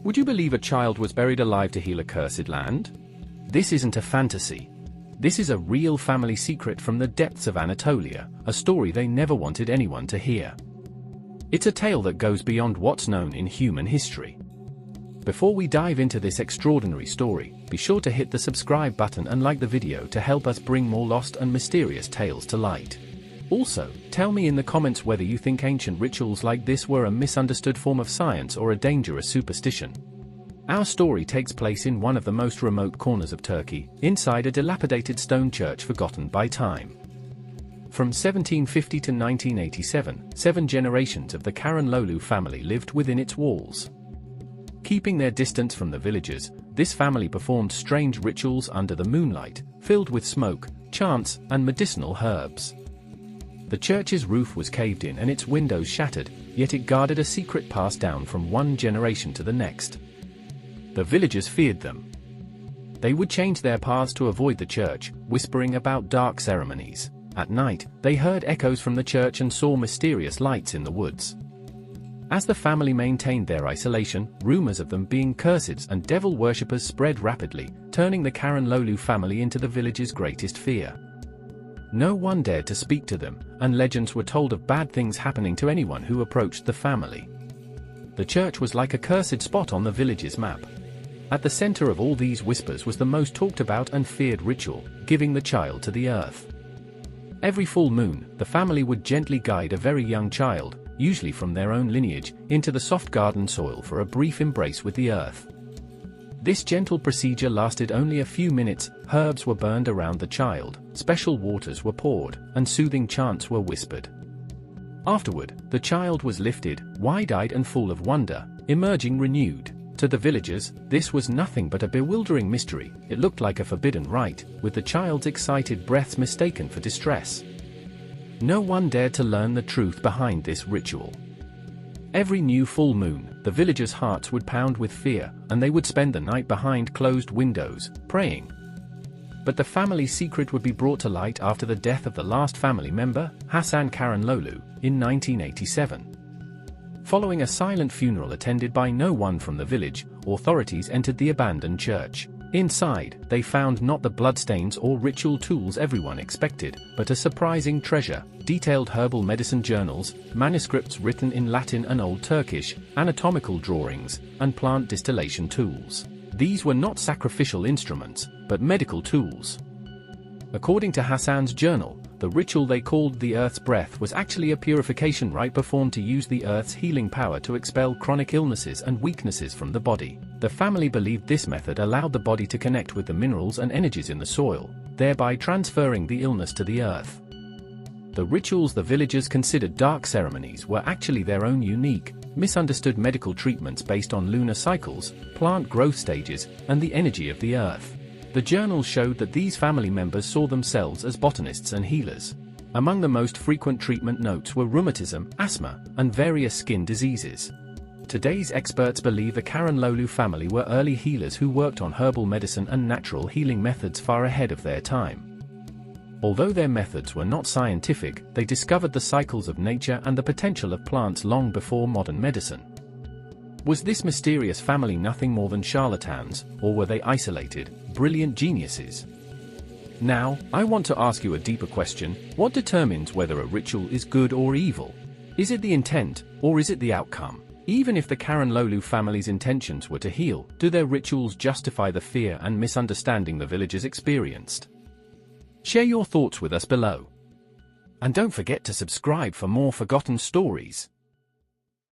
Would you believe a child was buried alive to heal a cursed land? This isn't a fantasy. This is a real family secret from the depths of Anatolia, a story they never wanted anyone to hear. It's a tale that goes beyond what's known in human history. Before we dive into this extraordinary story, be sure to hit the subscribe button and like the video to help us bring more lost and mysterious tales to light. Also, tell me in the comments whether you think ancient rituals like this were a misunderstood form of science or a dangerous superstition. Our story takes place in one of the most remote corners of Turkey, inside a dilapidated stone church forgotten by time. From 1750 to 1987, 7 generations of the Karanlıoğlu family lived within its walls. Keeping their distance from the villagers, this family performed strange rituals under the moonlight, filled with smoke, chants, and medicinal herbs. The church's roof was caved in and its windows shattered, yet it guarded a secret passed down from one generation to the next. The villagers feared them. They would change their paths to avoid the church, whispering about dark ceremonies. At night, they heard echoes from the church and saw mysterious lights in the woods. As the family maintained their isolation, rumors of them being curses and devil worshippers spread rapidly, turning the Karanlıoğlu family into the village's greatest fear. No one dared to speak to them, and legends were told of bad things happening to anyone who approached the family. The church was like a cursed spot on the village's map. At the center of all these whispers was the most talked about and feared ritual, giving the child to the earth. Every full moon, the family would gently guide a very young child, usually from their own lineage, into the soft garden soil for a brief embrace with the earth. This gentle procedure lasted only a few minutes. Herbs were burned around the child, special waters were poured, and soothing chants were whispered. Afterward, the child was lifted, wide-eyed and full of wonder, emerging renewed. To the villagers, this was nothing but a bewildering mystery. It looked like a forbidden rite, with the child's excited breaths mistaken for distress. No one dared to learn the truth behind this ritual. Every new full moon, the villagers' hearts would pound with fear, and they would spend the night behind closed windows, praying. But the family's secret would be brought to light after the death of the last family member, Hasan Karanlıoğlu, in 1987. Following a silent funeral attended by no one from the village, authorities entered the abandoned church. Inside, they found not the bloodstains or ritual tools everyone expected, but a surprising treasure: detailed herbal medicine journals, manuscripts written in Latin and Old Turkish, anatomical drawings, and plant distillation tools. These were not sacrificial instruments, but medical tools. According to Hasan's journal, the ritual they called the Earth's Breath was actually a purification rite performed to use the Earth's healing power to expel chronic illnesses and weaknesses from the body. The family believed this method allowed the body to connect with the minerals and energies in the soil, thereby transferring the illness to the earth. The rituals the villagers considered dark ceremonies were actually their own unique, misunderstood medical treatments based on lunar cycles, plant growth stages, and the energy of the earth. The journals showed that these family members saw themselves as botanists and healers. Among the most frequent treatment notes were rheumatism, asthma, and various skin diseases. Today's experts believe the Karanlıoğlu family were early healers who worked on herbal medicine and natural healing methods far ahead of their time. Although their methods were not scientific, they discovered the cycles of nature and the potential of plants long before modern medicine. Was this mysterious family nothing more than charlatans, or were they isolated, brilliant geniuses? Now, I want to ask you a deeper question: what determines whether a ritual is good or evil? Is it the intent, or is it the outcome? Even if the Karanlıoğlu family's intentions were to heal, do their rituals justify the fear and misunderstanding the villagers experienced? Share your thoughts with us below. And don't forget to subscribe for more forgotten stories.